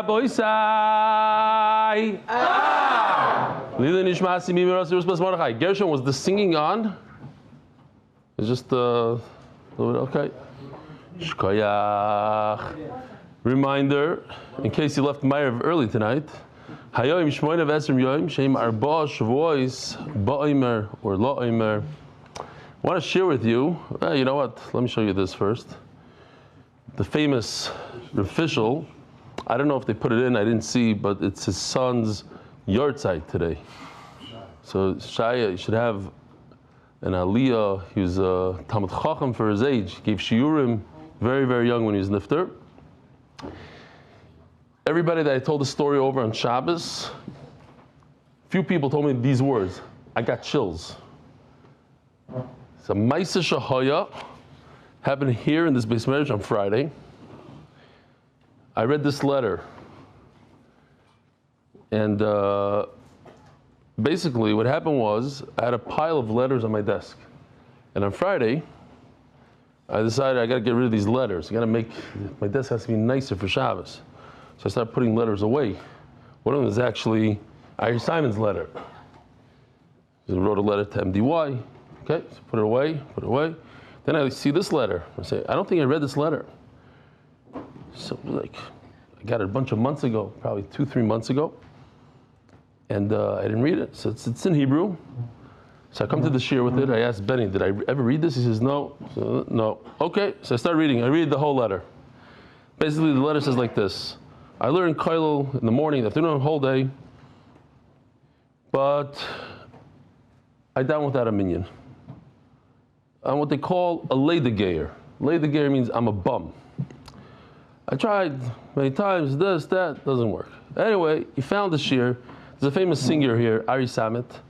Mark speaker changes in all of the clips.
Speaker 1: Raboisai. Lila Nishmasi Mimirasi Ruspas Mordechai. Gershon, was the singing on? It's just a little bit, okay. Shkoyach. Reminder, in case you left Ma'ariv early tonight. Hayoim Shmoina Vesrim Yoim Sheim Arba Shevuos Ba'omer or La'omer. I want to share with you. You know what? Let me show you this first. The famous Fishel. I don't know if they put it in. I didn't see, but it's his son's yahrzeit today. So Shaya, you should have an Aliyah. He was a Talmud Chacham for his age. He gave shiurim very, very young when he was nifter. Everybody that I told the story over on Shabbos, few people told me these words. I got chills. It's a Maisa Shahaya happened here in this base marriage on Friday. I read this letter, and basically what happened was I had a pile of letters on my desk, and on Friday I decided I got to get rid of these letters. I got to make my desk has to be nicer for Shabbos. So I started putting letters away. One of them is actually Ari Simon's letter. He wrote a letter to MDY. Okay, so put it away. Then I see this letter. I say, I don't think I read this letter. So I got it a bunch of months ago, probably 2-3 months ago. And I didn't read it. So it's in Hebrew. So I come to the shir with it. I asked Benny, did I ever read this? He says, no. So, no. Okay, so I start reading. I read the whole letter. Basically, the letter says like this. I learn Kailul in the morning, the afternoon, the whole day, but I down without a minyan. I'm what they call a leidegeyer. Leidegeyer means I'm a bum. I tried many times, this, that, doesn't work. Anyway, he found the shir. There's a famous singer here, Ari Samet.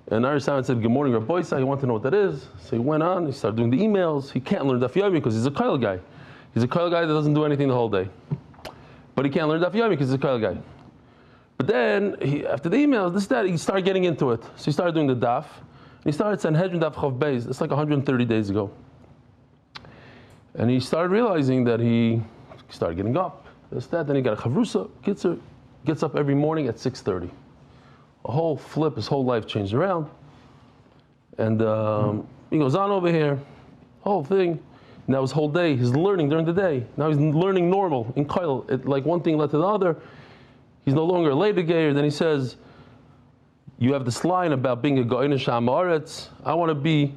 Speaker 1: And Ari Samet said, good morning, Rabbi Boysa. He wanted to know what that is. So he went on, he started doing the emails. He can't learn Daf Yomi because he's a Kail guy. He's a Kail guy that doesn't do anything the whole day. But he can't learn Daf Yomi because he's a Kail guy. But then, after the emails, this, that, he started getting into it. So he started doing the Daf. And he started Sanhedrin Daf Chav Beis. It's like 130 days ago. And he started realizing that he started getting up. This, that. Then he got a Chavrusa. Gets up every morning at 6:30. A whole flip, his whole life changed around. And he goes on over here. Whole thing. Now his whole day, he's learning during the day. Now he's learning normal in Kail. Like one thing led to the other. He's no longer a leidegeyer. Then he says, you have this line about being a Go'inish Ha'aretz. I want to be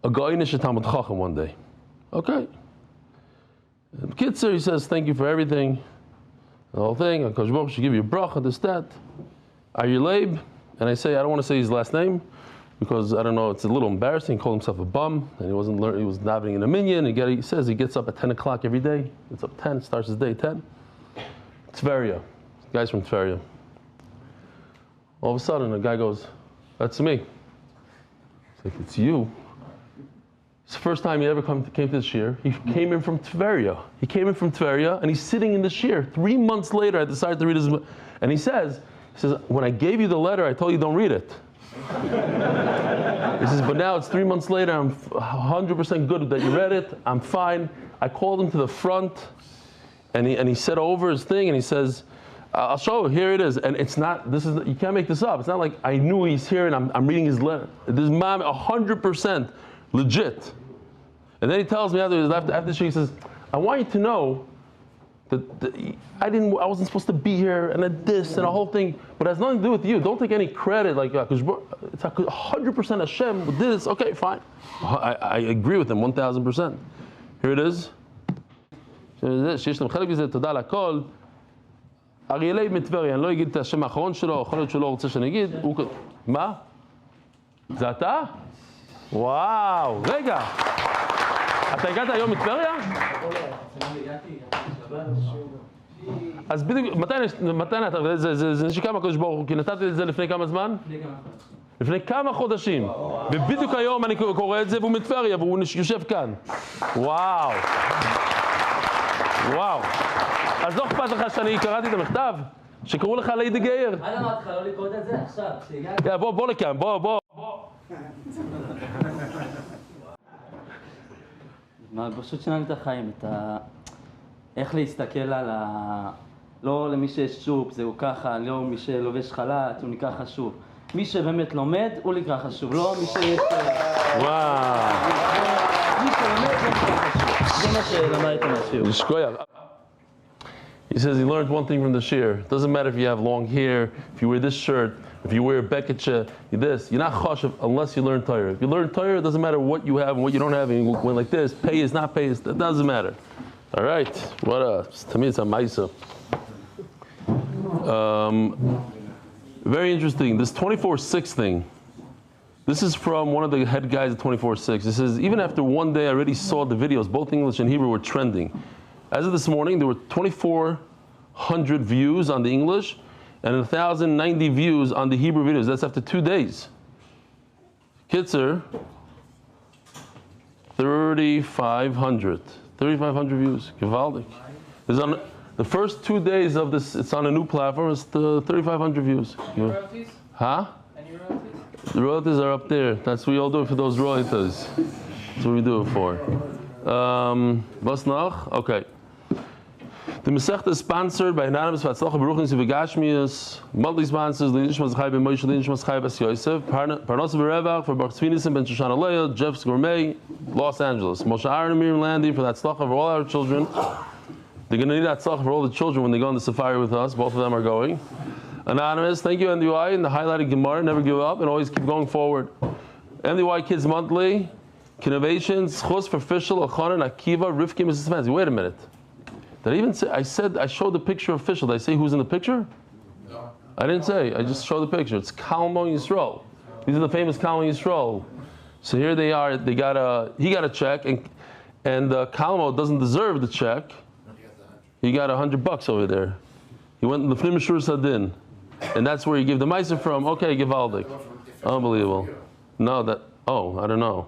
Speaker 1: a Go'inish Talmud Chacham one day. Okay. Kitzer, he says, thank you for everything. The whole thing. HaKadosh Baruch should give you a bracha, this, that. Are you leib? And I say, I don't want to say his last name, because I don't know, it's a little embarrassing. He called himself a bum, and he wasn't learning. He was davening in a minyan. He says he gets up at 10 o'clock every day. It's up 10, starts his day at 10. Tzvi, guy's from Tzvi. All of a sudden, a guy goes, that's me. It's like, it's you. It's the first time he ever came to the shir. He came in from Tzvi. He came in from Tzvi, and he's sitting in the shir. 3 months later, I decided to read his, and he says, when I gave you the letter, I told you don't read it. He says, but now it's 3 months later, I'm 100% good that you read it, I'm fine. I called him to the front, and he said over his thing, and he says, I'll show you, here it is. And it's not, you can't make this up. It's not like I knew he's here and I'm reading his letter. This is 100% legit. And then he tells me after the show, he says, I want you to know that I wasn't supposed to be here, and then this, and the whole thing, but it has nothing to do with you. Don't take any credit, like, it's 100% Hashem with this. Okay, fine. I agree with him 1,000%. Here it is. אריאלי מטבריה, אני לא אגיד את השם האחרון שלו, יכול להיות שהוא לא רוצה שאני אגיד, מה? זה אתה? וואו, רגע. אתה הגעת היום מטבריה? אז בדיוק, מתי נתת? זה נשיקה מהקדוש ברוך הוא, כי נתתי את זה לפני כמה זמן? לפני כמה חודשים. ובדיוק היום אני קורא את זה, והוא מטבריה, והוא יושב כאן. וואו. וואו. אז לא אכפת לך שאני קראתי את המכתב? שקראו לך leidegeyer?
Speaker 2: מה אמרתי לך לא לקרוא את זה עכשיו?
Speaker 1: יא, בוא לכאן, בוא.
Speaker 2: פשוט שינה לי את החיים, איך להסתכל לא למי שיש שוב, זהו ככה, לא מי שלובש חל"ת, הוא נקרא חשוב. מי שבאמת לומד, הוא נקרא חשוב, לא מי שיש...
Speaker 1: וואו.
Speaker 2: מי שלומד, הוא נקרא חשוב. זה מה שלמדתי מהשיעור.
Speaker 1: He says he learned one thing from the shir. It doesn't matter if you have long hair, if you wear this shirt, if you wear a beketche, this. You're not chashav unless you learn Torah. If you learn Torah, it doesn't matter what you have and what you don't have. And you went like this, pay is not pay is, it doesn't matter. All right. To me, it's a maisa. Very interesting. This 24/6 thing. This is from one of the head guys at 24/6. It says, even after one day, I already saw the videos, both English and Hebrew were trending. As of this morning, there were 2,400 views on the English and 1,090 views on the Hebrew videos. That's after 2 days. Kitzer, 3,500 views. Gewaldig. It's on the first 2 days of this. It's on a new platform. It's the 3,500 views.
Speaker 3: Any royalties?
Speaker 1: Huh?
Speaker 3: Any royalties?
Speaker 1: The royalties are up there. That's what we all do it for those royalties. That's what we do it for. Was noch? Okay. The Masechta is sponsored by anonymous Hatzlacha, bruchnius, monthly sponsors, Leah, Zechrya, Moshe, Leah, Yosef, Parnasa, Birevach for Baruch, Tzvi, Nissim, Shoshana, Leah, Jeff's Gourmet, Los Angeles. Moshe Aron Miriam Landy for that Hatzlacha for all our children. They're going to need that Hatzlacha for all the children when they go on the safari with us. Both of them are going. Anonymous, thank you MDY, and the highlighted Gemara, never give up and always keep going forward. MDY Kids Monthly, Kidnovations, Zechus for Fishel, Elchanan, Akiva, Rivky, Mrs. Stefansky. Wait a minute. Did I even say, I showed the picture of Fishel. Did I say who's in the picture? No. I didn't say, I just showed the picture. It's Kalmo Yisrael. These are the famous Kalmo Yisrael. So here they are, he got a check, and Kalmo doesn't deserve the check. He got $100 over there. He went in the Fnim Shur Sadin. And that's where you give the Meiser from. Okay, Givaldik. Unbelievable. No, I don't know.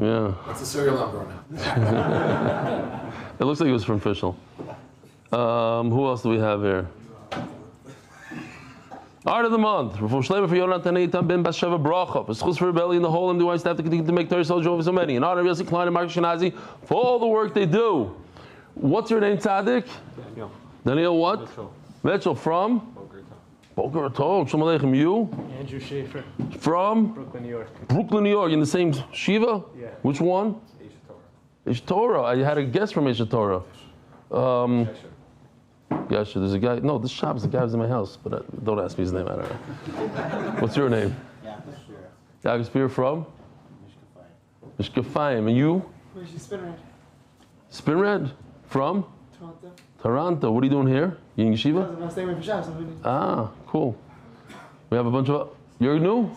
Speaker 1: Yeah.
Speaker 4: That's a serial number now.
Speaker 1: It looks like it was from Fishel. Who else do we have here? Art of the month. Refuah Shleima for Yehonathan ben Basheva Bracha. For Zechus for Reb Eli and the whole MDY staff to continue to make Torah so over so many. In honor of Yossi Klein Mark Ashkenazi for all the work they do. What's your name, Tzaddik?
Speaker 5: Daniel.
Speaker 1: Daniel what? Mitchell from? Boker Tov. Shalom Aleichem. You?
Speaker 5: Andrew Schaefer.
Speaker 1: From?
Speaker 5: Brooklyn, New York.
Speaker 1: Brooklyn, New York. In the same Shiva?
Speaker 5: Yeah.
Speaker 1: Which one? Ish Torah. I had a guess from Ish Torah. Yasha, there's a guy. No, this shop is the guy who's in my house, but don't ask me his name. I don't know. What's your name? Yaakov Spear from? Mishkafayim. And you?
Speaker 3: Spinrad.
Speaker 1: Spinrad? From?
Speaker 3: Toronto.
Speaker 1: Toronto. What are you doing here? You in Yeshiva?
Speaker 3: I'm staying with Fishel.
Speaker 1: Ah, cool. We have a bunch of. You're new?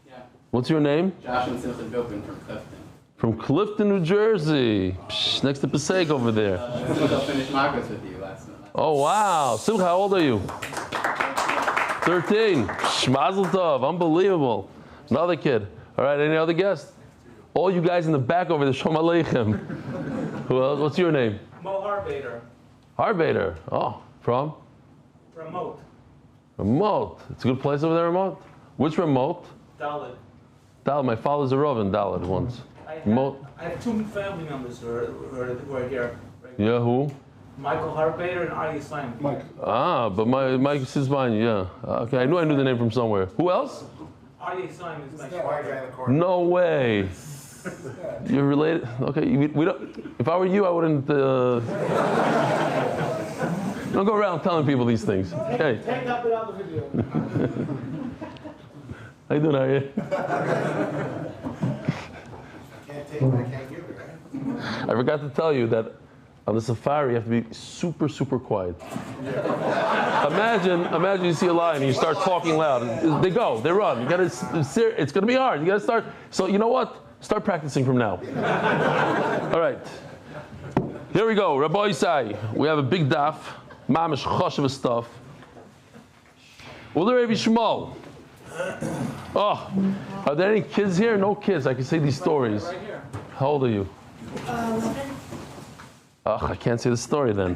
Speaker 3: Yeah.
Speaker 1: What's your name?
Speaker 6: Josh and Simcha Bilpin from Clifton.
Speaker 1: From Clifton, New Jersey. Psh, next to Passaic over there.
Speaker 6: Simcha finished Magos with you last night.
Speaker 1: Oh, wow. Simcha, how old are you? 13. Psh, Mazel Tov. Unbelievable. Another kid. All right, any other guests? All you guys in the back over there, Shalom Aleichem. Who else? What's your name?
Speaker 3: Mo Harbader.
Speaker 1: Harbader. Oh, from?
Speaker 3: Remote.
Speaker 1: Remote. It's a good place over there, Remote? Which Remote?
Speaker 3: Dalit.
Speaker 1: Dalit. My father's a Rav in Dalit once.
Speaker 3: I have two family members who are here. Right.
Speaker 1: Yeah, who?
Speaker 3: Michael Harbader and Eli Stefansky. Mike.
Speaker 1: Ah, but Mike Sizmani, yeah. Okay, I knew the name from somewhere. Who else?
Speaker 3: Eli Stefansky is my father.
Speaker 1: No way. You're related? Okay, we don't. If I were you, I wouldn't. Don't go around telling people these things. Hey.
Speaker 3: Take up it on the video.
Speaker 1: How you doing, Arya? I forgot to tell you that on the safari you have to be super, super quiet. Imagine you see a lion and you start talking loud. They run. You gotta. It's gonna be hard. You gotta start. So you know what? Start practicing from now. All right. Here we go. Rabbi Isai. We have a big daf. Mamish choshev stuff. Uler Rabbi Shmuel. Oh, are there any kids here? No kids. I can say these stories.
Speaker 3: Right here.
Speaker 1: How old are you?
Speaker 7: 11.
Speaker 1: I can't say the story then.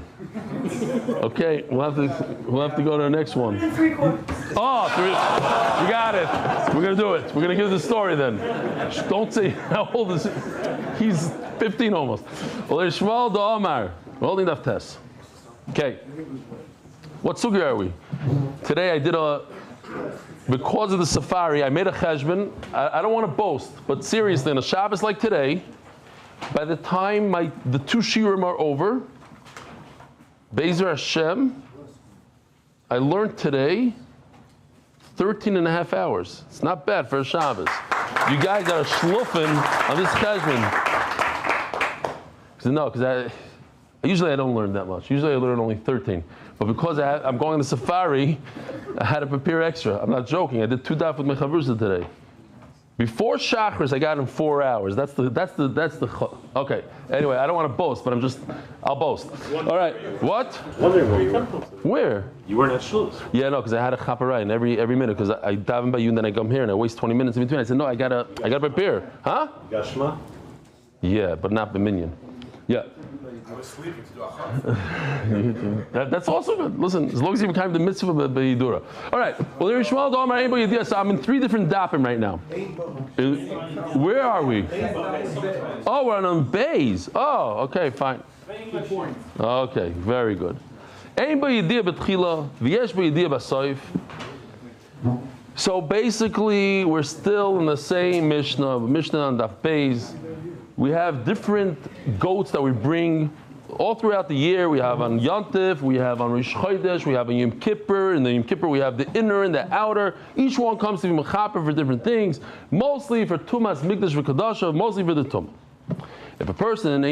Speaker 1: Okay, we'll have to go to the next one.
Speaker 7: 3/4.
Speaker 1: Oh, 3. You got it. We're gonna do it. We're gonna give the story then. Don't say how old is he? He's 15 almost. Well, there's Shmuel the Omar. We're holding Daf Tes. Okay. What sugya are we? Today I did because of the safari, I made a cheshbon. I don't want to boast, but seriously, on a Shabbos like today, by the time the 2 shiurim are over, Be'ezer Hashem, I learned today 13 and a half hours. It's not bad for a Shabbos. You guys are shluffing on this cheshbon. Because usually I don't learn that much. Usually I learn only 13. But because I'm going on the safari, I had to prepare extra. I'm not joking. I did 2 daf with my chavrusa today. Before Shachris, I got in 4 hours. That's the. Okay. Anyway, I don't want to boast, but I'll boast. All right. What?
Speaker 5: Wondering where you were.
Speaker 1: Where?
Speaker 5: You weren't at Shul's.
Speaker 1: Yeah, no, because I had a chaparai in every minute. Because I daven by you, and then I come here, and I waste 20 minutes in between. I said, no, I gotta prepare. Huh?
Speaker 5: You got Shema?
Speaker 1: Yeah, but not the minion. Yeah.
Speaker 4: I was sleeping to do a chaf.
Speaker 1: That's also good. Listen, as long as you have the mitzvah b'yidura. All right. Well, there is Shmuel Dom anybody idea. So I'm in 3 different dapim right now. Where are we? Oh, we're on Beis. Oh, okay, fine. Okay, very good. Anybody idea b'tchila v'yesh b'idea b'soif. So basically, we're still in the same Mishnah on Daf Beis. We have different goats that we bring all throughout the year. We have on Yontif, we have on Rish Chodesh, we have on Yom Kippur. In the Yom Kippur, we have the inner and the outer. Each one comes to be mechaper for different things, mostly for Tumas, Mikdash, V'Kadasha, mostly for the Tumah. If a person,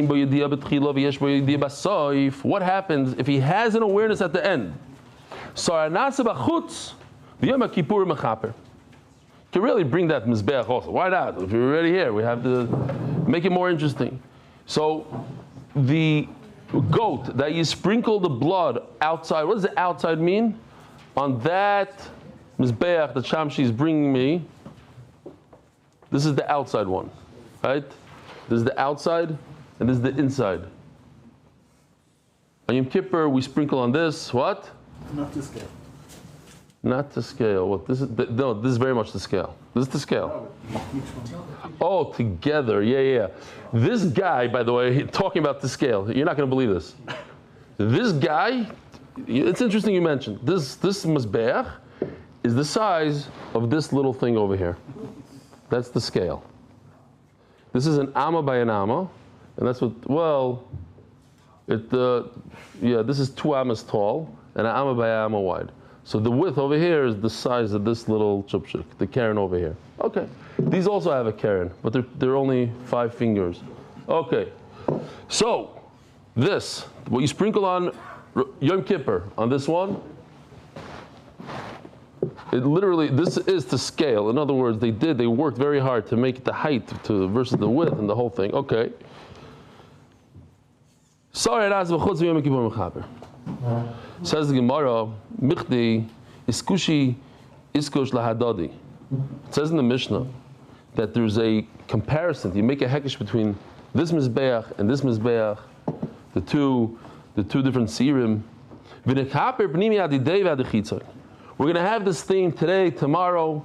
Speaker 1: what happens if he has an awareness at the end? Parnasa b'chutz, v'Yom Kippur mechaper. Can really bring that mizbeach also. Why not? If you're already here, we have to make it more interesting. So the goat that you sprinkle the blood outside, what does the outside mean? On that mizbeach that Shamshi is bringing me, this is the outside one, right? This is the outside, and this is the inside. On Yom Kippur, we sprinkle on this, what?
Speaker 8: Not to scale.
Speaker 1: Not to scale. What this is? No, this is very much the scale. This is the scale. Oh, together. Yeah. This guy, by the way, talking about the scale. You're not going to believe this. This guy. It's interesting you mentioned this. This mizbeach is the size of this little thing over here. That's the scale. This is an amma by an amma, and that's what. Well, this is 2 ammas tall and an amma by an amma wide. So the width over here is the size of this little chupshik, the keren over here. Okay. These also have a keren, but they're only 5 fingers. Okay. So this, what you sprinkle on Yom Kippur, on this one, it literally, this is to scale. In other words, they worked very hard to make the height versus the width and the whole thing. Okay. Says the Gemara, Michdi iskushi iskush lahadadi. It says in the Mishnah that there's a comparison. You make a hekesh between this mizbeach and this mizbeach, the two different serim. We're going to have this theme today, tomorrow,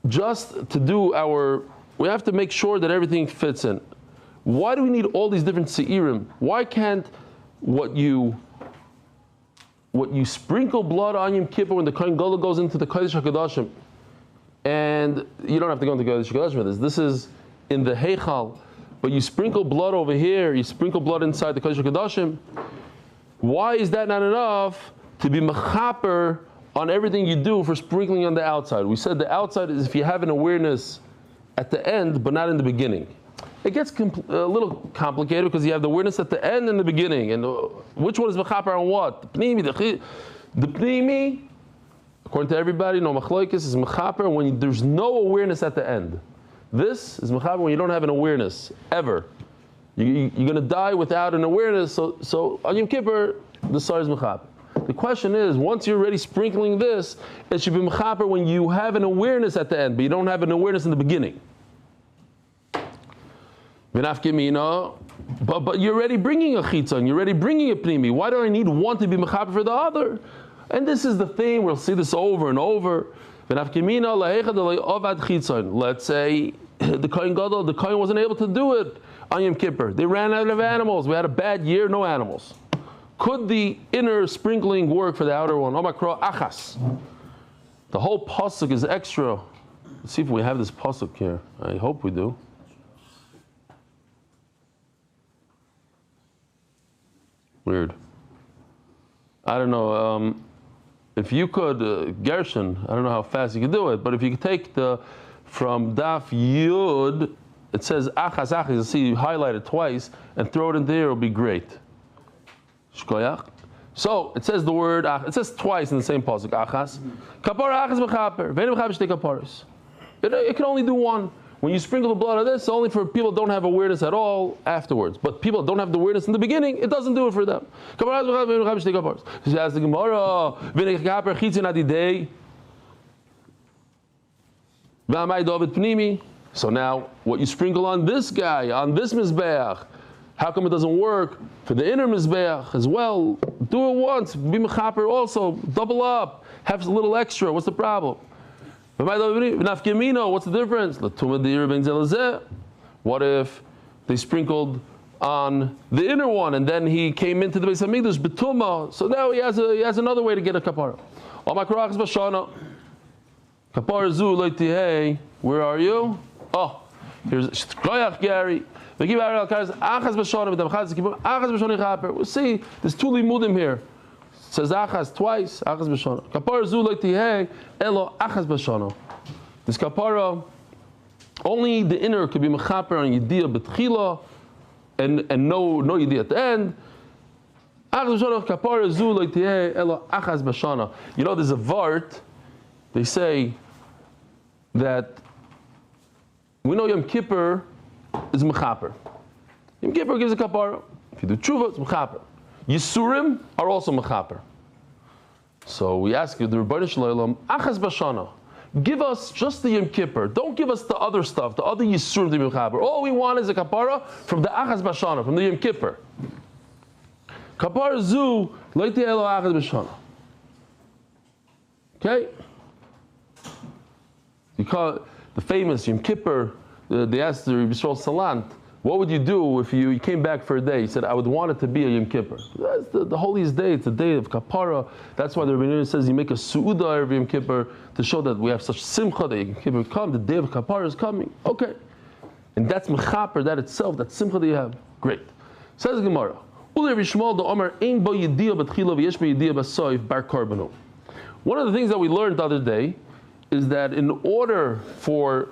Speaker 1: just to do we have to make sure that everything fits in. Why do we need all these different seirim? Why can't what you sprinkle blood on Yom Kippur when the Kohen Gadol goes into the Kodesh HaKadoshim, and you don't have to go into the Kodesh HaKadoshim for this. This is in the Heichal, but you sprinkle blood over here, you sprinkle blood inside the Kodesh HaKadoshim. Why is that not enough to be mechaper on everything you do for sprinkling on the outside? We said the outside is if you have an awareness at the end, but not in the beginning. It gets a little complicated because you have the awareness at the end and the beginning. And which one is mechaper on what? The pnimi, according to everybody, no machloikis is mechaper when there's no awareness at the end. This is mechaper when you don't have an awareness ever. You're going to die without an awareness. So on Yom Kippur, the sar is mechaper. The question is, once you're already sprinkling this, it should be mechaper when you have an awareness at the end, but you don't have an awareness in the beginning. But you're already bringing a chitzon, you're already bringing a pnimi. Why do I need one to be mechaper for the other? And this is the thing, we'll see this over and over. Let's say the Kohen Gadol, the Kohen wasn't able to do it on Yom Kippur. They ran out of animals. We had a bad year, no animals. Could the inner sprinkling work for the outer one? Omakro achas. The whole pasuk is extra. Let's see if we have this pasuk here. I hope we do. Weird. I don't know. If you could, Gershon, I don't know how fast you could do it, but if you could take from Daf Yud, it says achas achas. You see, you highlight it twice and throw it in there. It'll be great. Shkoyach. So it says the word. It says twice in the same pasuk. Achas. Kapara achas b'chaper. Ve'enu b'chaper shtei kaparos. It can only do one. When you sprinkle the blood of this, only for people who don't have awareness at all afterwards. But people that don't have the awareness in the beginning, it doesn't do it for them. So as the Gemara, so now, what you sprinkle on this guy, on this mizbeach, how come it doesn't work for the inner mizbeach as well? Do it once. Be mechaper also. Double up. Have a little extra. What's the problem? What's the difference? What if they sprinkled on the inner one and then he came into the Beis Hamikdash betuma? So now he has another way to get a kapara. Where are you? Oh, here's Shkoyach Gary. We'll see, there's two limudim here. Says achas twice, achas b'shana. Kapara zu leitihei elo achas b'shana. This kapara, only the inner could be mechaper on yediyah betchila, and no yediyah at the end. Achas b'shana kapara zu leitihei elo achas b'shana. You know, there's a vart. They say that we know Yom Kippur is mechaper. Yom Kippur gives a kapara. If you do tshuva, it's mechaper. Yisurim are also mechaper. So we ask you, the Rebbeinu Shalom, achas b'shana, give us just the Yom Kippur. Don't give us the other stuff, the other Yisurim to be mechaper. All we want is a kapara from the achas b'shana, from the Yom Kippur. Kapara zu leiti elo achas b'shana. Okay? You call it the famous Yom Kippur. They asked the Rebbe Yisrael Salant, what would you do if you came back for a day? He said, I would want it to be a Yom Kippur. That's the holiest day. It's a day of kapara. That's why the Rebbe says you make a su'udah every Yom Kippur to show that we have such simcha that Yom Kippur come. The day of kapara is coming. Okay. And that's mechaper, that itself, that simcha that you have. Great. Says Gemara. One of the things that we learned the other day is that in order for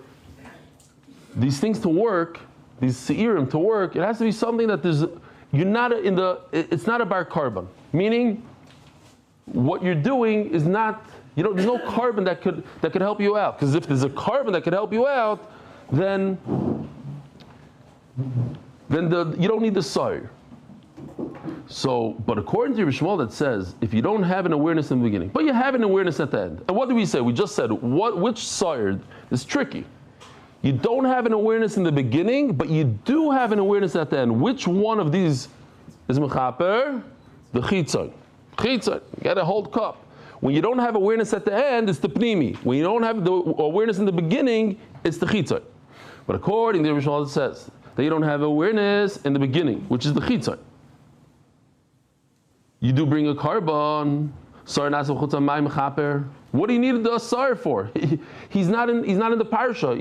Speaker 1: these things to work, these seirim to work, it has to be something that it's not a bar carbon. Meaning, what you're doing is not, there's no carbon that could help you out. Because if there's a carbon that could help you out, then you don't need the soir. So, but according to Rishmal, that says if you don't have an awareness in the beginning, but you have an awareness at the end. And what did we say? We just said which soir is tricky. You don't have an awareness in the beginning, but you do have an awareness at the end. Which one of these is mechaper? The chitzon. Chitzon. You got to hold cup. When you don't have awareness at the end, it's the pnimi. When you don't have the awareness in the beginning, it's the chitzon. But according to the Rishon, it says that you don't have awareness in the beginning, which is the chitzon. You do bring a carbon. Sar nasav chutzah mayim mechaper. What do you need the sar for? He's not in the parsha.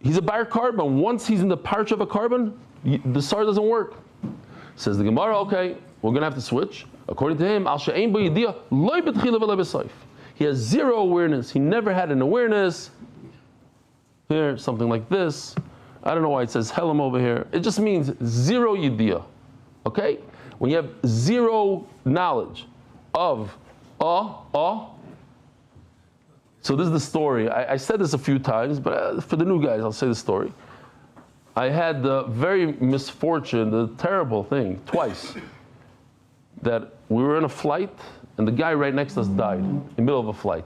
Speaker 1: He's a bar carbon. Once he's in the parsha of a carbon, the sar doesn't work. Says the Gemara, okay, we're going to have to switch. According to him, al she'ein bo yediyah loy betchila v'loy b'soif. He has zero awareness. He never had an awareness. Here, something like this. I don't know why it says helam over here. It just means zero yediyah. Okay? When you have zero knowledge of so this is the story. I said this a few times, but for the new guys, I'll say the story. I had the very misfortune, the terrible thing, twice, that we were in a flight and the guy right next to us died in the middle of a flight.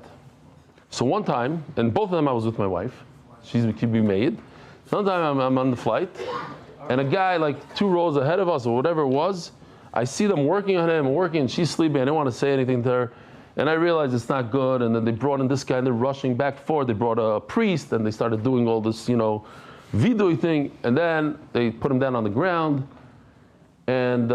Speaker 1: So one time, and both of them I was with my wife. She's a kibbutz maid. Sometime I'm on the flight, and a guy like 2 rows ahead of us or whatever it was, I see them working on him, and she's sleeping. I didn't want to say anything to her. And I realized it's not good. And then they brought in this guy, and they're rushing back and forth. They brought a priest, and they started doing all this, vidui thing. And then they put him down on the ground. And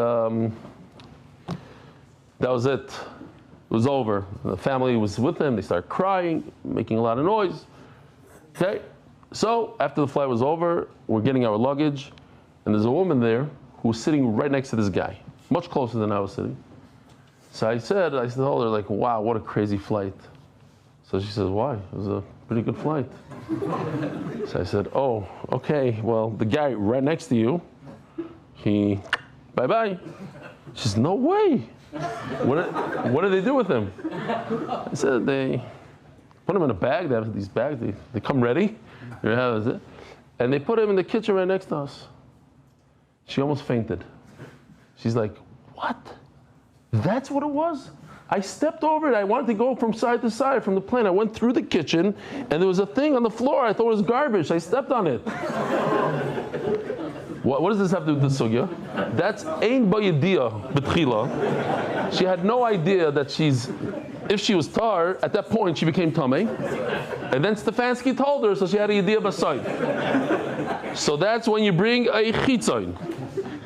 Speaker 1: that was it. It was over. The family was with them. They started crying, making a lot of noise. Okay, so after the flight was over, we're getting our luggage, and there's a woman there who was sitting right next to this guy, much closer than I was sitting. So I told her, like, wow, what a crazy flight. So she says, why? It was a pretty good flight. So I said, oh, okay, well, the guy right next to you, he, bye-bye. She says, no way. What did they do with him? I said, they put him in a bag. They have these bags. They come ready. And they put him in the kitchen right next to us. She almost fainted. She's like, what? That's what it was? I stepped over it. I wanted to go from side to side from the plane. I went through the kitchen, and there was a thing on the floor. I thought it was garbage. I stepped on it. What does this have to do with the sugya? That's ein b'yediyah b'tchila. She had no idea that if she was tar, at that point she became tamei. And then Stefansky told her, so she had a yediyah b'sayf. So that's when you bring a chitzain.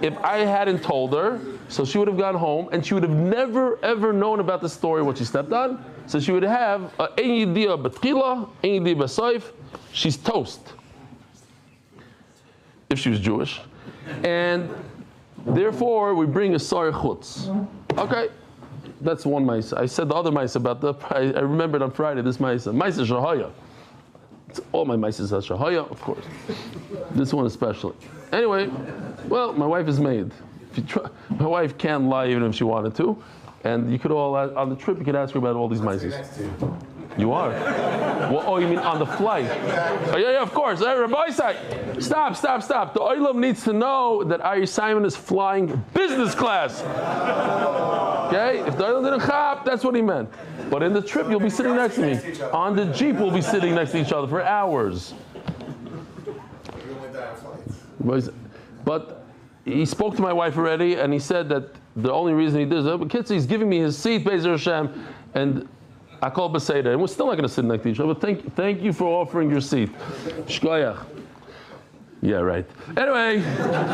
Speaker 1: If I hadn't told her, so she would have gone home and she would have never ever known about the story, what she stepped on. So she would have ein yediyah b'tchila, ein yediyah b'sayf. She's toast. If she was Jewish. And therefore we bring a sar chutz. Okay, that's one mice. I said the other mice about I remembered on Friday this mice. Mice is shahaya. All my mice are shahaya, of course. This one especially. Anyway, well, my wife is made. My wife can't lie even if she wanted to. And you could all, on the trip, you could ask her about all these mice. You are? Well, oh, you mean on the flight? Oh, yeah, of course. Hey, Rabbi Isai, stop. The Olam needs to know that Ari Simon is flying business class. Okay? If the Olam didn't chop, that's what he meant. But in the trip, you'll be sitting next to me. On the Jeep, we'll be sitting next to each other for hours. But he spoke to my wife already, and he said that the only reason he did is, he's giving me his seat, Bezer Hashem, and I call Beseda, and we're still not going to sit next to each other, but thank you for offering your seat. Shkoyach. Yeah, right. Anyway,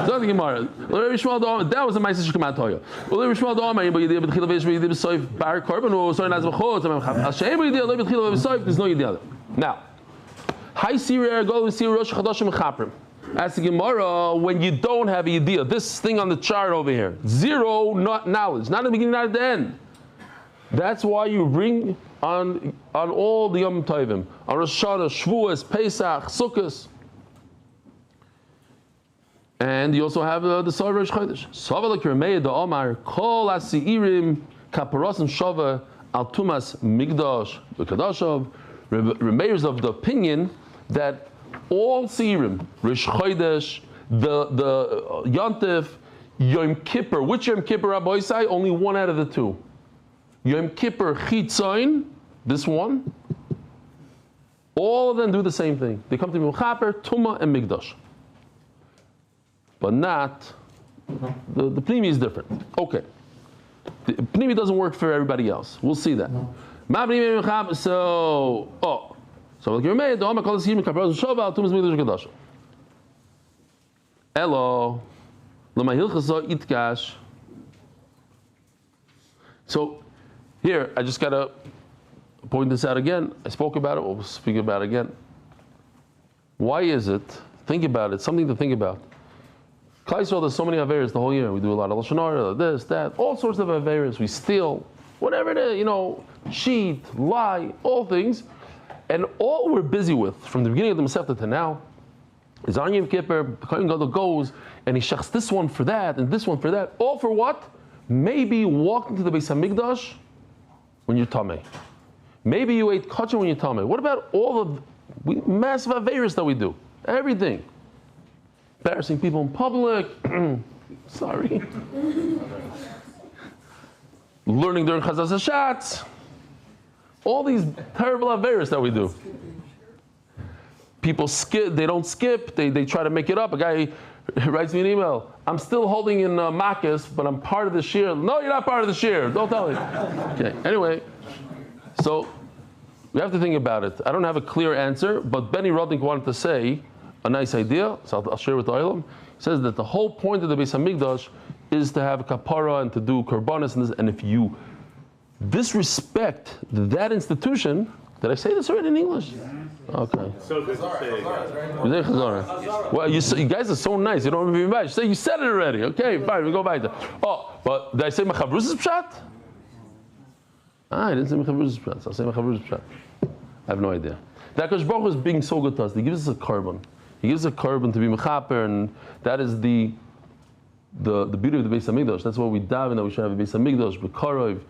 Speaker 1: so the Gemara. That was a ma'aseh shekamat hoya. Eli Rishmal Da'amar, but Yediyah b'tchila v'yish v'yediyah b'soif bar korban or sorry naz v'chot. Hashem Yediyah lo b'tchila v'soif. There's no Yediyah. Now, Hai Siri go and see Rosh Chadashim Chaprim. As the Gemara, when you don't have a Yediyah, this thing on the chart over here, zero knowledge, not at the beginning, not at the end. That's why you bring on all the Yom Tovim, on Rosh Hashanah, Shevuos, Pesach, Sukkos. And you also have the Sar Rosh Chodesh. Savalak Remeya da Omar Kol Asiirim Kaparosim Shava Al Tumas Migdash V'Kadashav. Remeya of the opinion that all Seirim, Rosh Chodesh, the Yontif, Yom Kippur. Which Yom Kippur, Rabbi Isai? Only one out of the two. Yom Kippur Chitzain, this one. All of them do the same thing. They come to Mechaper, Tumah, and Migdash. But not, the Pnimi is different. Okay. The Pnimi doesn't work for everybody else. We'll see that. So like you're made, the Omar calls him Kapros Shova, Tumas Migdash Kadash. Elo, Lama Hilchasa Itkash. So here, I just gotta point this out again. I spoke about it, we'll speak about it again. Why is it? Think about it, something to think about. Klai Yisrael, there's so many Averas the whole year. We do a lot of Lashon Hara, this, that, all sorts of Averas. We steal, whatever it is, cheat, lie, all things. And all we're busy with, from the beginning of the Masechta to now, is on Yom Kippur, the Kohen Gadol goes, and he shechs this one for that, and this one for that. All for what? Maybe walk into the Beis HaMikdash when you're Tameh. Maybe you ate kosher when you're Tameh. What about all of massive Averas that we do? Everything. Embarrassing people in public. Sorry. Learning during Chazaz HaShatz. All these terrible Averas that we do. People skip, they don't skip, they try to make it up. A guy writes me an email. I'm still holding in Makis, but I'm part of the shir. No, you're not part of the shir. Don't tell me. Okay, anyway, so we have to think about it. I don't have a clear answer, but Benny Rodnik wanted to say a nice idea, so I'll share with the Olam. He says that the whole point of the Beis HaMikdash is to have kapara and to do korbanos and if you disrespect that institution. Did I say this already in English? Okay.
Speaker 4: So good to say again.
Speaker 1: Well, you guys are so nice. You don't even invite. You said it already. Okay, fine. We go back there. Oh, but did I say Mechavrus Pshat? I didn't say Mechavrus Pshat. I'll say Mechavrus Pshat. I have no idea. That Kosh Baruch is being so good to us. He gives us a carbon. He gives us a carbon to be mechaper, and that is the beauty of the Beis Hamikdash. That's why we daven that we should have a Beis Hamikdash. B'karov.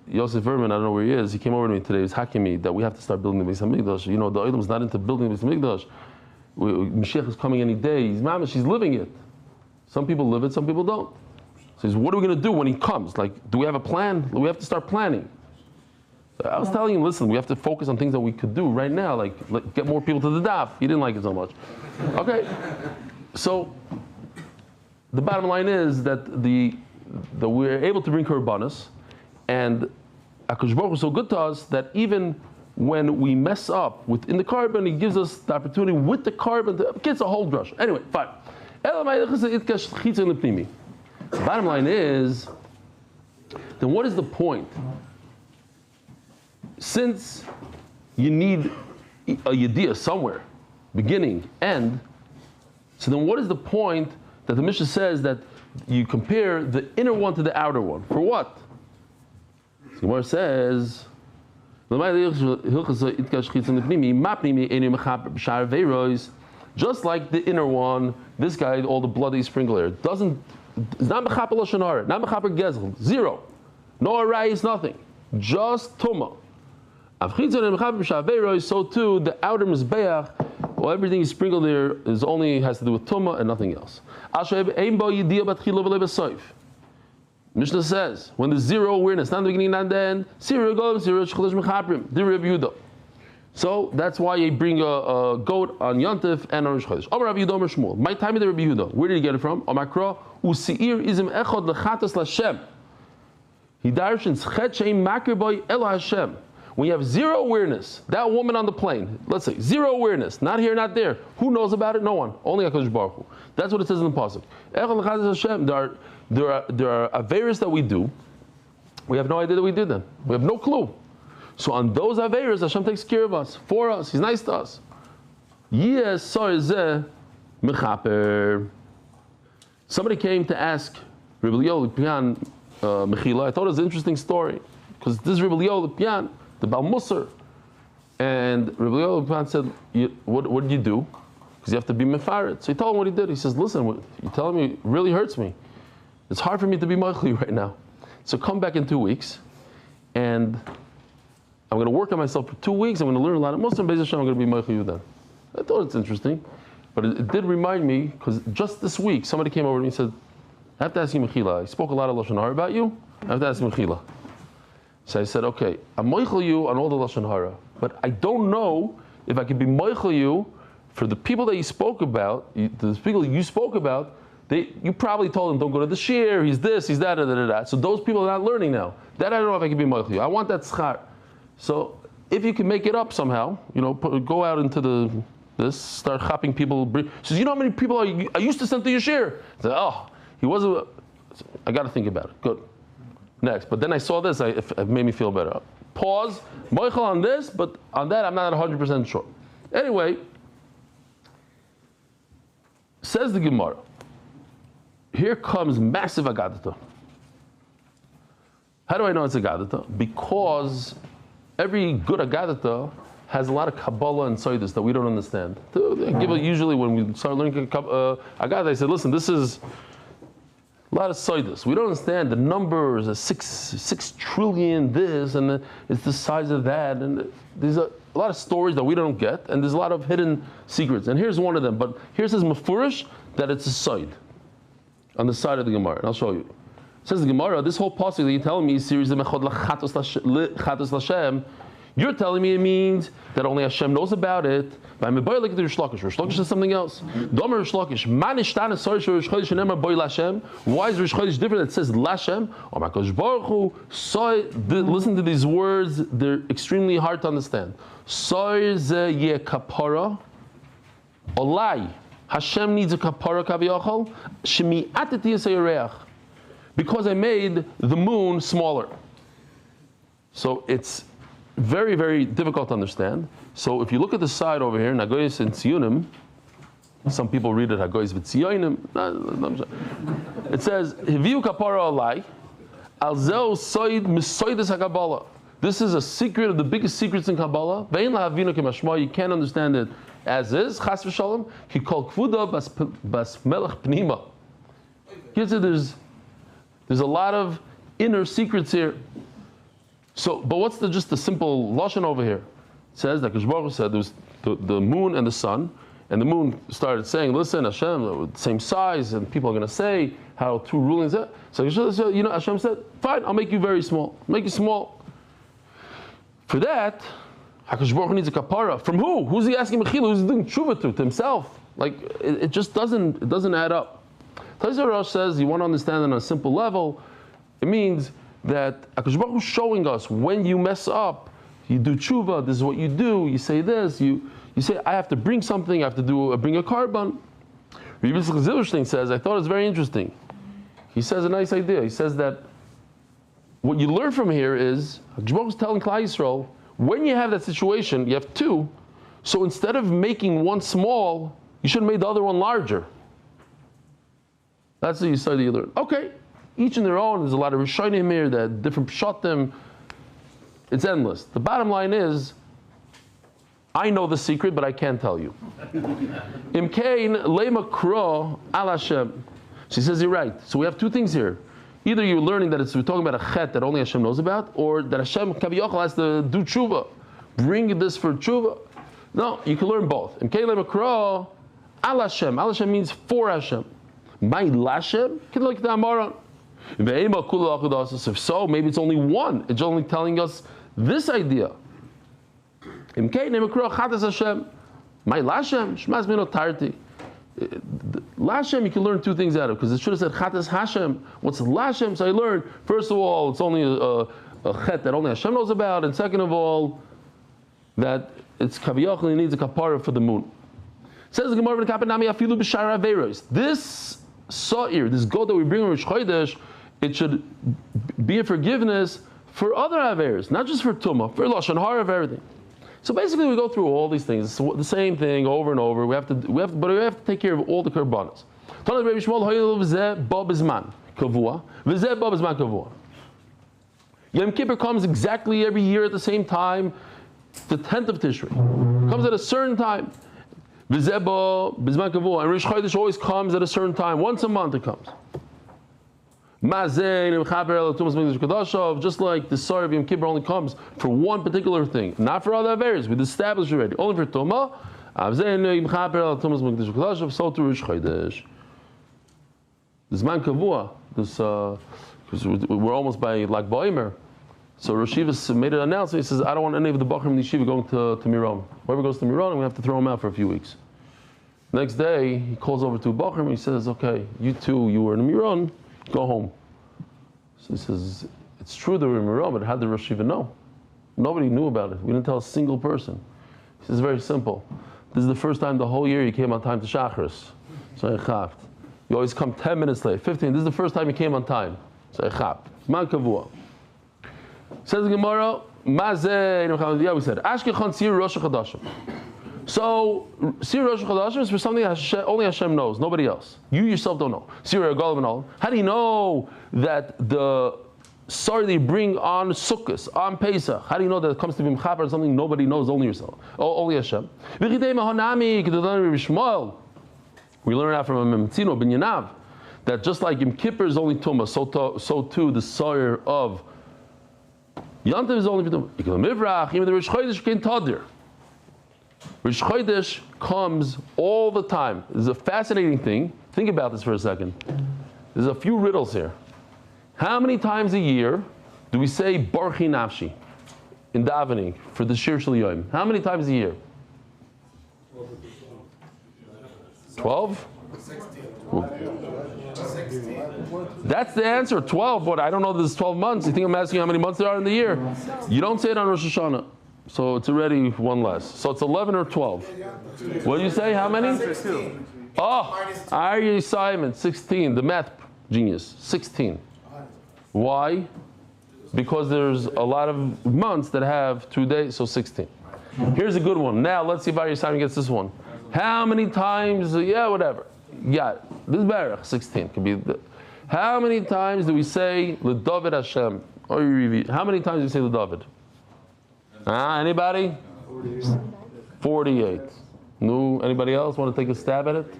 Speaker 1: Yosef Verman, I don't know where he is. He came over to me today. He was hacking me that we have to start building the Beis Hamikdash. You know, the Olam's not into building the Beis Hamikdash. Mashiach is coming any day. He's mamish. He's living it. Some people live it. Some people don't. So he says, what are we going to do when he comes? Like, do we have a plan? We have to start planning. I was telling him, listen, we have to focus on things that we could do right now, like get more people to the daf. He didn't like it so much. Okay, so the bottom line is that we're able to bring korbanos, and HaKadosh Baruch Hu is so good to us that even when we mess up within the carbon, He gives us the opportunity with the carbon to get a whole drush. Anyway, fine. The bottom line is, then what is the point? Since you need a yediyah somewhere, beginning, end, so then what is the point that the Mishnah says that you compare the inner one to the outer one? For what? So Gemara says, just like the inner one, this guy, all the blood he sprinkled there, it's not mechaper lashon hara, not mechaper gezel, zero. No arayis, nothing. Just tumah. So too, the outer mizbeach, well, everything you sprinkle there has to do with tumah and nothing else. Mishnah says, when there's zero awareness, not in the beginning, not in the end, so that's why you bring a goat on Yontif and on Rosh Chodesh. Amar Rabbi Yehuda Amar Shmuel. My time of the Rabbi Yehuda. Where did he get it from? Amakra u'seir izim echad lechatas l'Hashem. He darshins chet she'im makir boy el Hashem. When you have zero awareness, that woman on the plane, let's say, zero awareness, not here, not there. Who knows about it? No one. Only HaKadosh Baruch Hu. That's what it says in the pasuk. There are averos that we do. We have no idea that we did them. We have no clue. So on those averos, Hashem takes care of us, for us. He's nice to us. Yes, somebody came to ask Reb Eli Mechila. I thought it was an interesting story because this is Reb Eli the Baal Musar, and Reb Eli said, "What did you do? Because you have to be mefaret." So he told him what he did. He says, "Listen, what you're telling me it really hurts me. It's hard for me to be meichel right now. So come back in 2 weeks, and I'm going to work on myself for 2 weeks. I'm going to learn a lot of Muslim. Beis Hashem, I'm going to be meichel then." I thought it's interesting, but it did remind me because just this week somebody came over to me and said, "I have to ask you mechila. I spoke a lot of lashon hara about you. I have to ask you mechila." So I said, okay, I'm moichel you on all the lashon hara, but I don't know if I could be moichel you for the people that you spoke about, the people you spoke about. You probably told them, don't go to the shir, he's this, he's that, that. So those people are not learning now. That I don't know if I can be moichel you. I want that schar. So if you can make it up somehow, go out into this, start chopping people. She says, you know how many people I used to send to your shir? I said, he wasn't. I got to think about it. Good. Next, but then I saw this, it made me feel better. Pause, moichel on this, but on that I'm not 100% sure. Anyway, says the Gemara, here comes massive agadata. How do I know it's agadata? Because every good agadata has a lot of Kabbalah and Soidus that we don't understand. Usually when we start learning agadata, I said, listen, this is a lot of soidus. We don't understand the numbers, 6 trillion this, and it's the size of that, and there's a lot of stories that we don't get, and there's a lot of hidden secrets. And here's one of them, but here says mafurish that it's a side, on the side of the Gemara, and I'll show you. It says the Gemara, this whole passage that you're telling me is series of chatos Lashem. You're telling me it means that only Hashem knows about it. But I'm about to look at Rish Lakish. Rish Lakish is something else. Domer Rish Lakish. Man ishtana sorry for Rish Chodesh and Emar boy Lashem. Why is Rish Chodesh different? It says Lashem. Oh my gosh, Baruch Hu. Listen to these words. They're extremely hard to understand. Soy ze ye kapara. Olai. Hashem needs a kapara kaviyachol. Shemi ateti yaseyareach. because I made the moon smaller. So it's very, very difficult to understand. So if you look at the side over here, Nagoyes and Tziyunim, some people read it Hagoyes v'Tziyonim. It says, Hiviu kapara alai, al zeu soid misoides hakabbalah. This is a secret of the biggest secrets in Kabbalah. Ve'in lahavinu k'mashma, you can't understand it as is. Chas v'shalom, ki kol kvuda bas melech pnima. There's a lot of inner secrets here. So, but what's just the simple lashon over here? It says that Baruch said there was the moon and the sun, and the moon started saying, "Listen, Hashem, same size," and people are going to say how two rulings are. So Hashem said, "Fine, I'll make you very small. Make you small." For that, HaKadosh Baruch Hu needs a kapara. From who? Who's he asking mechila? Who's he doing tshuva to himself? Like it just doesn't add up. Taizar Rosh says you want to understand it on a simple level. It means that HaKadosh Baruch Hu is showing us when you mess up, you do tshuva. This is what you do. You say this. You say I have to bring something. I have to bring a carbon. Reb Eli says I thought it's very interesting. He says a nice idea. He says that what you learn from here is HaKadosh Baruch Hu is telling Klal Yisrael, when you have that situation, you have two. So instead of making one small, you should have made the other one larger. That's the Yisai that you learn. Okay, each in their own. There's a lot of Rishonim here, that different pshatim. It's endless. The bottom line is, I know the secret, but I can't tell you. Imkain lema kro al Hashem. She says you're right. So we have two things here. Either you're learning that we're talking about a chet that only Hashem knows about, or that Hashem Kaviyachal has to do tshuva. Bring this for tshuva. No, you can learn both. Imkain lema kro al Hashem. Al Hashem means for Hashem. My Lashem can look at the Amaran. If so, maybe it's only one. It's only telling us this idea. My Lashem, Shmaz Mino Tarti. Lashem, you can learn two things out of, because it should have said Chatas Hashem. What's Lashem? So I learned, first of all, it's only a chet that only Hashem knows about, and second of all, that it's Kaviyachal, he needs a kapara for the moon. Says the Gemara, this sa'ir, this goat that we bring on Rosh Chodesh, it should be a forgiveness for other averos, not just for tumah, for lashon hara, of everything. So basically, we go through all these things. It's the same thing over and over. But we have to take care of all the korbanos. Yom Kippur comes exactly every year at the same time, the 10th of Tishrei. It comes at a certain time. And Rosh Chodesh always comes at a certain time. Once a month it comes. Just like the Sar of Yom Kippur only comes for one particular thing, not for other averos. We've established already. Only for Tumah. So to Rosh Chodesh. The Zman Kavua, because we're almost by Lag Ba'omer. So Rosh Yeshiva made an announcement. He says, I don't want any of the Bachrim in the Yeshiva going to Miron. Whoever goes to Miron, we have to throw him out for a few weeks. Next day, he calls over to Bachrim and he says, okay, you two, you were in Miron, go home. So he says, it's true that we're in Miron, but how did Rosh Yeshiva know? Nobody knew about it. We didn't tell a single person. He says, very simple. This is the first time the whole year you came on time to Shacharis. So I chapped. You always come 10 minutes late, 15. This is the first time you came on time. So I chapped. Man Kavua. Says the Gemara, yeah, we said, Ashkechan Sir Rosh Chodashim. So, Sir Rosh Chodashim is for something that only Hashem knows, nobody else. You yourself don't know. Sir Golem and all. How do you know that the Sar they bring on Sukkot, on Pesach, how do you know that it comes to be Mechaper and something nobody knows, only yourself, only Hashem? We learn out from a Memtzino ben Yanav that just like Yom Kippur is only Tumah, so too the Sar of Yontav is only for Tumah. Birevach, even the Rosh Chodesh can Tadir. Rosh Chodesh comes all the time. This is a fascinating thing. Think about this for a second. There's a few riddles here. How many times a year do we say Baruch Nafshi in davening for the Shir Shel Yom? How many times a year? 12? 16. That's the answer, 12, but I don't know this is 12 months. You think I'm asking how many months there are in the year? You don't say it on Rosh Hashanah. So it's already one less. So it's 11 or 12. What do you say? How many?
Speaker 3: 16.
Speaker 1: Oh, Ari Simon, 16. The math genius, 16. Why? Because there's a lot of months that have 2 days, so 16. Here's a good one. Now let's see if Ari Simon gets this one. How many times? Yeah, whatever. Yeah, this is Baruch 16 could be. How many times do we say LeDavid Hashem? Or how many times do we say LeDavid? Anybody? 48. No. Anybody else want to take a stab at it?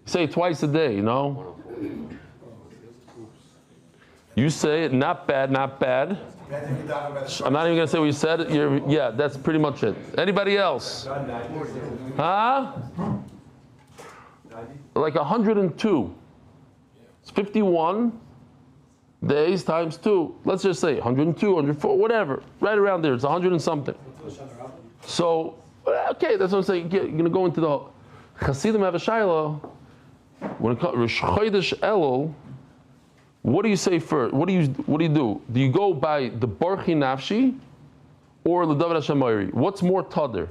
Speaker 1: Say it twice a day. No. You say it. Not bad. Not bad. I'm not even going to say what you said. Yeah, that's pretty much it. Anybody else? Huh? Like 102. It's 51 days times 2. Let's just say 102, 104, whatever. Right around there. It's 100 and something. So, okay, that's what I'm saying. You're going to go into the Hasidim have a shayla. When it comes to Rosh Chodesh Elul, what do you say first? What do you do? Do you go by the Barchi Nafshi or the David Hashem Moiri? What's more tader?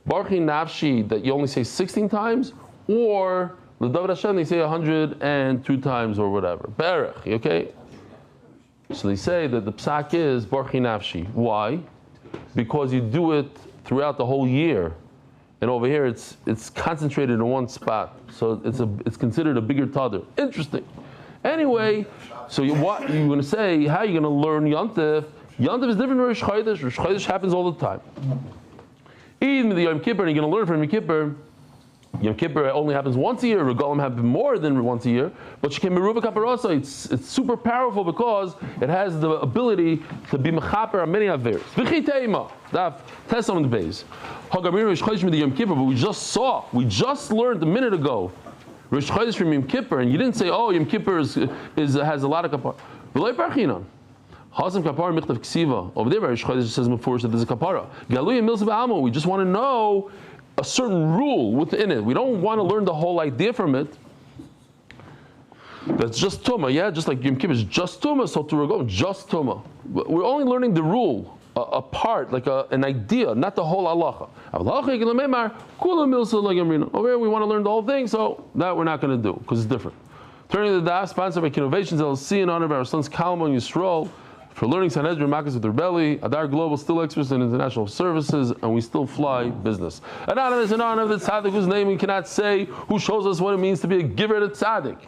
Speaker 1: Barchi Nafshi that you only say 16 times, or the David Hashem they say 102 times or whatever. Baruch, okay? So they say that the psak is Barchi Nafshi. Why? Because you do it throughout the whole year, and over here it's concentrated in one spot, so it's considered a bigger tader. Interesting. Anyway, so what you're going to say? How are you going to learn Yontif? Yontif is different from Rosh Chodesh. Rosh Chodesh happens all the time. Even the Yom Kippur, and you're going to learn from Yom Kippur. Yom Kippur only happens once a year. Regalim happen more than once a year. But Shekem Meruva Kaparasa, it's super powerful because it has the ability to be mechaper on many averes. V'chiteima, Daf Amud Beis. Hagamir Rosh Chodesh with the Yom Kippur, but we just learned a minute ago. Rosh Chodesh from Yom Kippur, and you didn't say, oh, Yom Kippur has a lot of kapara. V'loi parchinon. Hasam kapara michtav ksiva. Over there, Rosh Chodesh says before that there's a kapara. Galuya milsa ba'amo. We just want to know a certain rule within it. We don't want to learn the whole idea from it. That's just tumah, yeah? Just like Yom Kippur is just tumah, so to go just tumah. We're only learning the rule, a part, like an idea, not the whole halacha. Over here we want to learn the whole thing, so that we're not going to do, because it's different. Turning to the Daf, sponsored by Kidnovations, LLC, in honor of our sons Kalma and Yisrael, for learning Sanhedrin Makas with Reb Eli, Adar Global, still experts in international services, and we still fly business. Anonymous in honor of the tzaddik whose name we cannot say, who shows us what it means to be a giver to tzaddik.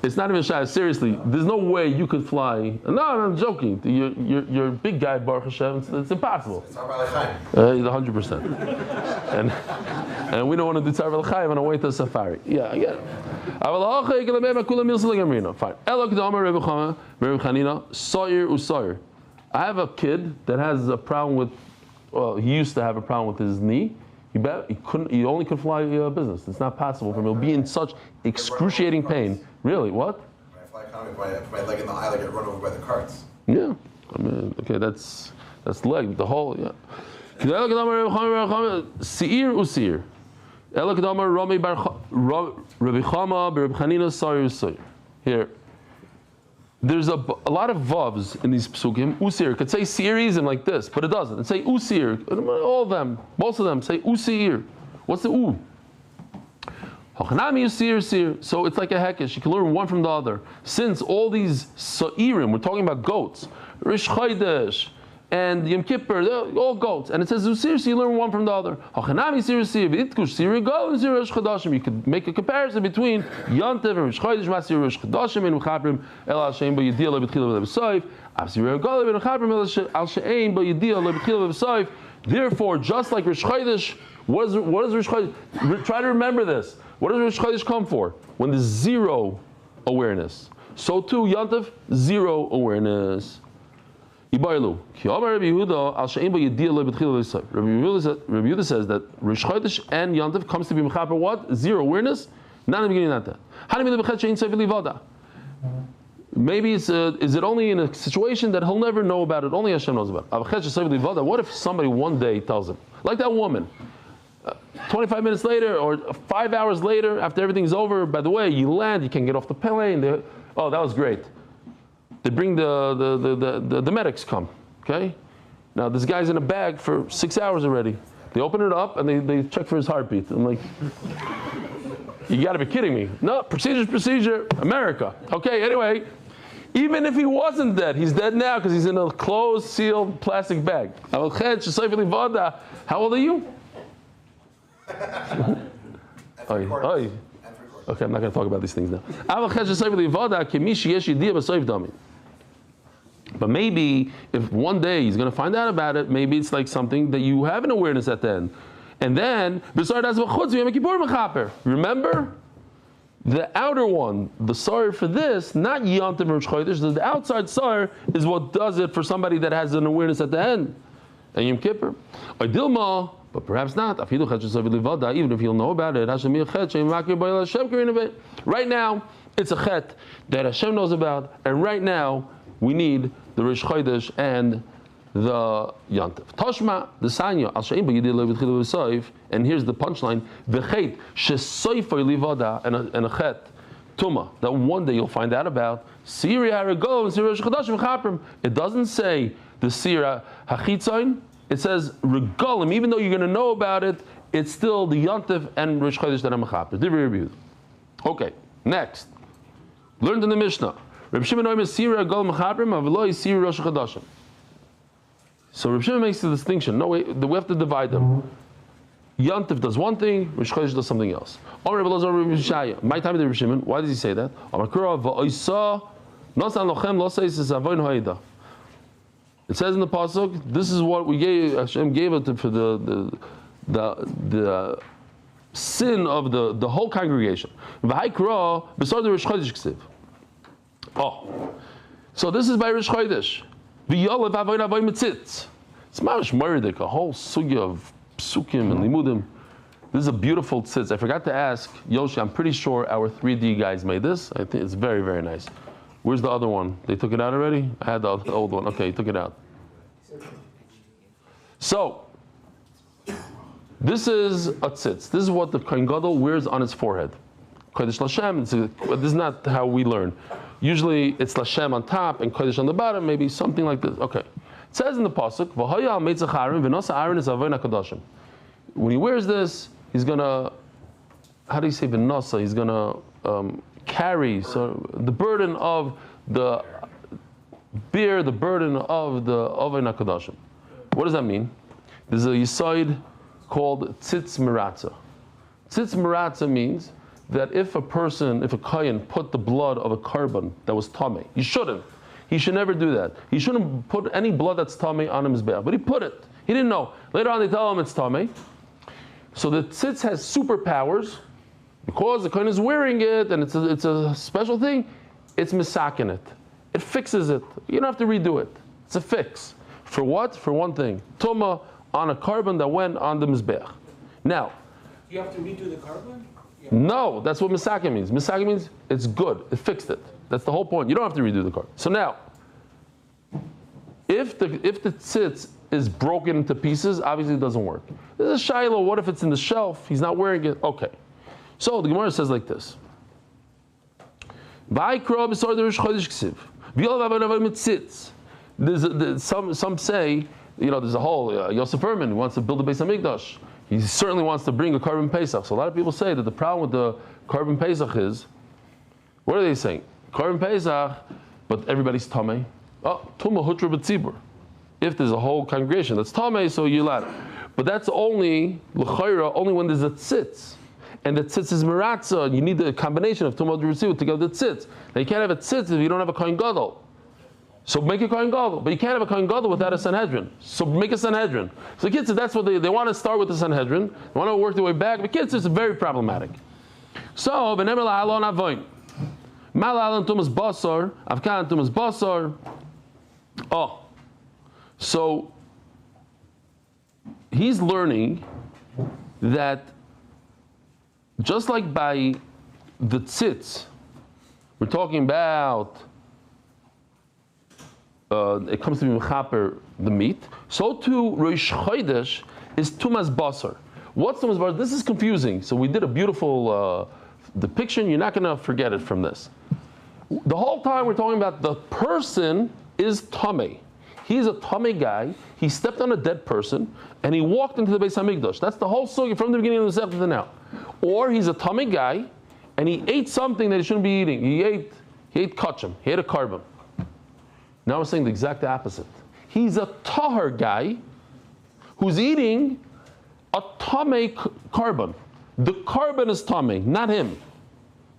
Speaker 1: It's not even shy. Seriously, there's no way you could fly. No, I'm joking. You're a big guy, Baruch Hashem. It's impossible. It's 100%. And we don't want to do Tzar V'Chaim and wait till safari. Yeah, I get it. Fine. I have a kid that has a problem with. Well, he used to have a problem with his knee. He only could fly business. It's not possible for him. He'll be in such excruciating pain. Really? What?
Speaker 4: When I fly economy, my leg in the aisle, I get run over by the carts.
Speaker 1: Yeah. I mean, okay, that's leg. The whole, yeah. Seir usir. Here. There's a lot of vavs in these psukim. Usir could say serism like this, but it doesn't. It say usir. All of them, most of them say usir. What's the u? Hachanami usir sir. So it's like a hekesh. You can learn one from the other. Since all these sa'irim, we're talking about goats, Rish Chodesh and Yom Kippur, they're all goats, and it says usir. So you learn one from the other. Hachanami sir sir. V'itkush sir go and sir Rosh Chodashim. You could make a comparison between Yontev and Rosh Chodesh, Masir Rosh Chodashim and Mechaprim El Hashem B'Yidiyah LeBetchila V'Lebesoif. Avsir Regalim and Mechaprim El She'ein B'Yidiyah LeBetchila V'Lebesoif. Therefore, just like Rosh Chodesh, what is Rosh Chodesh? Try to remember this. What does Rosh Chodesh come for? When there's zero awareness. So too, Yontev, zero awareness. Ibaylu. Rabbi Yehuda says that Rosh Chodesh and Yontev comes to be mechaper what? Zero awareness? Not in the beginning, not that. Maybe is it only in a situation that he'll never know about it? Only Hashem knows about it. What if somebody one day tells him, like that woman, 25 minutes later or 5 hours later, after everything's over, by the way, you land, you can get off the plane. Oh, that was great. They bring the medics come, okay? Now this guy's in a bag for 6 hours already. They open it up and they check for his heartbeat. I'm like, You got to be kidding me. No, procedure, America. Okay, anyway, even if he wasn't dead, he's dead now because he's in a closed, sealed plastic bag. How old are you? Oy. Okay, I'm not going to talk about these things now. But maybe if one day he's going to find out about it, maybe it's like something that you have an awareness at the end. And then, remember? The outer one, the sorry for this, not Yontiv Rosh Chodesh, the outside sorry is what does it for somebody that has an awareness at the end. And Yom Kippur. But perhaps not. Even if he'll know about it. Right now, it's a chet that Hashem knows about, and right now, we need the Rosh Chodesh and the Yontiv. Toshma, the Sanya, al she'im b'yidei lo v'tchilu v'soif, and here's the punchline, v'chet she'soifoi livada, and a chet, tuma, that one day you'll find out about, Siri ha'regol, and Siri ha'shchadash v'chaprim. It doesn't say the Siri ha'chitzoin, it says regolim, even though you're going to know about it, it's still the Yontiv and Rosh Chodesh that are mechaper. Okay, next. Learned in the Mishnah. Reb Shimon oimes Siri ha'regol mechaprim, avloi Siri Rosh Chodashim. So Reb Shimon makes the distinction. No, we have to divide them. Yontif does one thing, Rosh Chodesh does something else. My time of the Reb Shimon, why does he say that? It says in the pasuk, this is what we gave. Hashem gave it for the sin of the whole congregation. Oh, so this is by Rosh Chodesh. It's mamish meridik, a whole sugya of psukim and limudim. This is a beautiful tzitz. I forgot to ask Yoshi. I'm pretty sure our 3D guys made this. I think it's very, very nice. Where's the other one? They took it out already? I had the old one. Okay, he took it out. So, this is a tzitz. This is what the Kohen Gadol wears on his forehead. Kodesh Lashem. This is not how we learn. Usually it's Lashem on top and Kodesh on the bottom, maybe something like this. Okay. It says in the pasuk, when he wears this, he's gonna, how do you say v'nasa? He's gonna carry the burden of the beer, the burden of the Oven HaKadoshim. What does that mean? There's a yisoid called tzitz miratza. Tzitz miratza means that if a kohen put the blood of a carbon that was tamei, he shouldn't. He should never do that. He shouldn't put any blood that's tamei on his mizbeach. But he put it. He didn't know. Later on they tell him it's tamei. So the tzitz has superpowers because the kohen is wearing it and it's a special thing. It's misakin it. It fixes it. You don't have to redo it. It's a fix. For what? For one thing. Tuma on a carbon that went on the mizbeach. Now.
Speaker 3: You have to redo the carbon?
Speaker 1: No, that's what misakin means. Misakin means it's good. It fixed it. That's the whole point. You don't have to redo the carbon. So now, if the tzitz is broken into pieces, obviously it doesn't work. There's a shiloh. What if it's in the shelf? He's not wearing it. Okay. So the Gemara says like this. Some say, there's a whole Yosef Herman who wants to build a Beis Hamikdash. He certainly wants to bring a carbon Pesach. So a lot of people say that the problem with the carbon Pesach is, what are they saying? Carbon Pesach, but everybody's tamei. Oh, Tumah Hutra B'tzibur. If there's a whole congregation that's tamei, so you're allowed. But that's only l'chayra, only when there's a tzitz, and the tzitz is miratza. And you need the combination of Tumah Hutra B'tzibur to get the tzitz. Now you can't have a tzitz if you don't have a kohen gadol. So make a kohen gadol, but you can't have a kohen gadol without a Sanhedrin. So make a Sanhedrin. So the kids, that's what they want to start with the Sanhedrin. They want to work their way back. But kids, it's very problematic. So v'nemer la'alon avoin. Mal'alon tumas basar, avkan tumas basar. Oh, so he's learning that just like by the tzitz, we're talking about. It comes to be mechaper the meat. So too Rosh Chodesh is tumas basar. What's tumas basar? This is confusing. So we did a beautiful depiction. You're not going to forget it from this. The whole time we're talking about the person is tamei. He's a tamei guy. He stepped on a dead person and he walked into the Beis Hamikdash. That's the whole story from the beginning of the Zechus to now. Or he's a tamei guy and he ate something that he shouldn't be eating. He ate kachim. He ate a carbon. Now we're saying the exact opposite. He's a tahar guy who's eating a tamei carbon. The carbon is tamei, not him.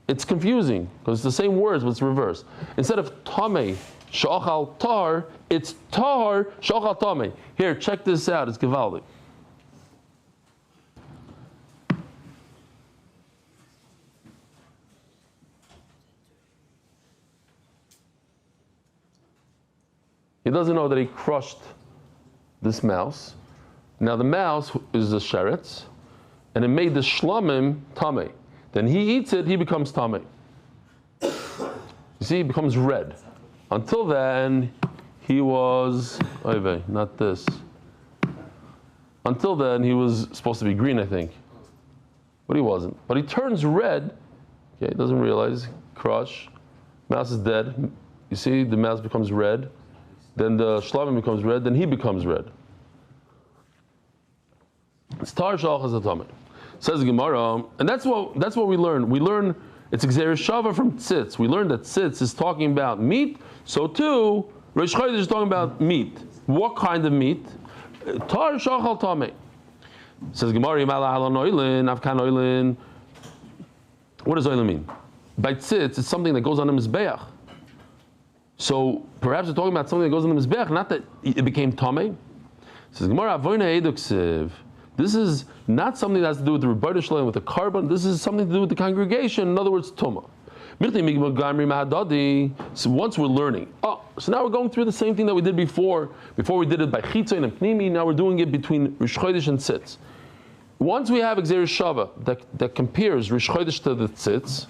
Speaker 1: It's confusing because it's the same words, but it's reversed. Instead of tamei shachal tar, it's tar shachal tamei. Here, check this out. It's gewaldig. He doesn't know that he crushed this mouse. Now the mouse is the sheretz, and it made the shlamim tamei. Then he eats it, he becomes tamei. You see, he becomes red. Until then, he was, not this. Until then, he was supposed to be green, I think. But he wasn't. But he turns red. Okay, he doesn't realize. Crush. Mouse is dead. You see, the mouse becomes red. Then the shlamim becomes red. Then he becomes red. It's tar shachas atamei. Says the Gemara, and that's what we learn. We learn it's Xer Shava from tzitz. We learn that tzitz is talking about meat. So too, Rosh Chodesh is talking about meat. What kind of meat? Tar shachal tamei. Says Gemara, Yimala halon oilin, avkan oilin. What does oilin mean? By tzitz, it's something that goes on the mizbeach. So perhaps we're talking about something that goes on the mizbeach, not that it became tamei. Says Gemara, avoyna eduksiv. This is not something that has to do with the Refuah Shleima, with the carbon. This is something to do with the congregation. In other words, Tumah. So once we're learning, so now we're going through the same thing that we did before. Before we did it by Chitzayin and Pnimi, now we're doing it between Rosh Chodesh and Tzitz. Once we have Xer Shava that compares Rosh Chodesh to the Tzitz,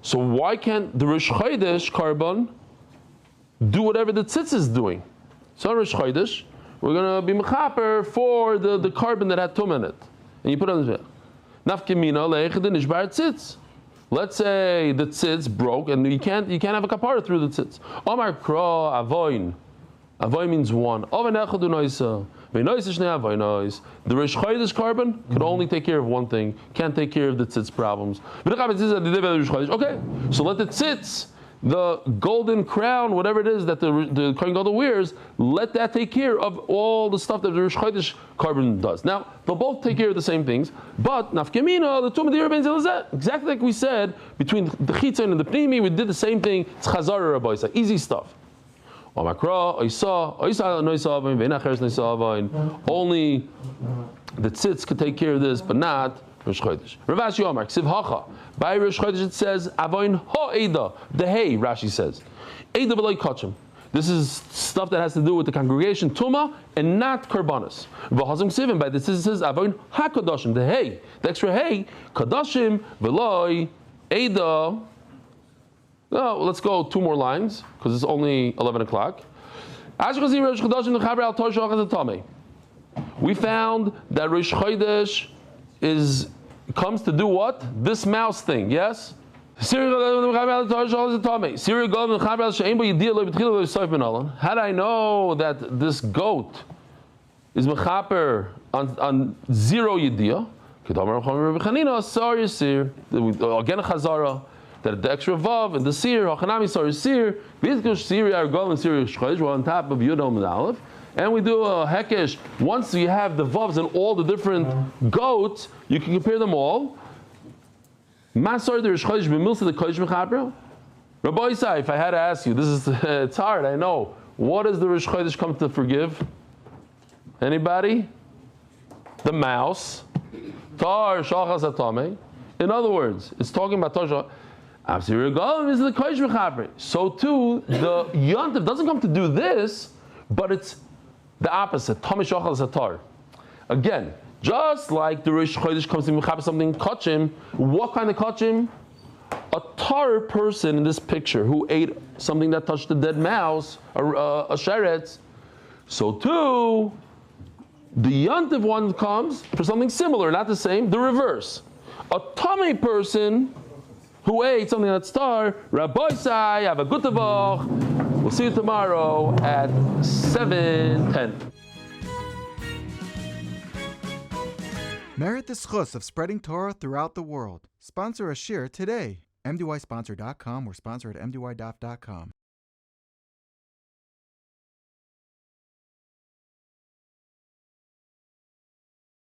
Speaker 1: so why can't the Rosh Chodesh carbon do whatever the Tzitz is doing? So Rosh Chodesh, we're going to be mechaper for the carbon that had tum in it. And you put it on the Nafkemina le'echad nishbar tzitz. Let's say the tzitz broke and you can't have a kapara through the tzitz. Omar kra avoin. Avoin means one. Oven echad unoisa. Ve'noisa shnei avoinois. The Rosh Chodesh carbon could only take care of one thing. Can't take care of the tzitz problems. Okay, so let the tzitz, the golden crown, whatever it is that the Kohen Gadol wears, let that take care of all the stuff that the Rosh Chodesh carbon does. Now, they'll both take care of the same things, but nafkemina, the tumah d'irbein zelazeh, exactly like we said, between the chitzon and the pnimi, we did the same thing. It's chazara rabbi, easy stuff. Only the tzitz could take care of this, but not Rosh Chodesh. Ravashi Omar, Ksiv Hacha. By Rosh Chodesh it says, Avoin ha'eda, the hay, Rashi says. Eda v'loi kachim. This is stuff that has to do with the congregation, Tumah, and not Karbanis. V'hazim Ksivim, by this it says, Avoin ha'kodashim, the hay, the extra hay, Kodashim v'loi Eda. Oh, let's go two more lines, because it's only 11 o'clock. We found that Rosh Chodesh comes to do what? This mouse thing, yes? How do I know that this goat is mechaper on zero yediyah? Again a chazara, that the extra vav and the sir, hachanami sar sir, v'yizkush siri argol and siri shchodesh, we're on top of Yud Amud Aleph, and we do a hekesh. Once you have the vavs and all the different goats, you can compare them all. Masar the shchodesh b'milsa the kodesh mechaber. Rabbi Isai, if I had to ask you, this is it's hard, I know. What does the Rosh Chodesh come to forgive? Anybody? The mouse. Tar shachas atame. In other words, it's talking about tar shachas. So too, the Yontif doesn't come to do this, but it's the opposite. Again, just like the Rosh Chodesh comes to mechaper something kachim, what kind of kachim? A tar person in this picture who ate something that touched the dead mouse, a sheretz. So too, the Yontif one comes for something similar, not the same, the reverse. A tummy person who ate something that's tar, Rabbi Sai, have a good Voch. We'll see you tomorrow at 7:10.
Speaker 5: Merit the Zechus of spreading Torah throughout the world. Sponsor a shir today. MDYsponsor.com or sponsor at MDYDaf.com.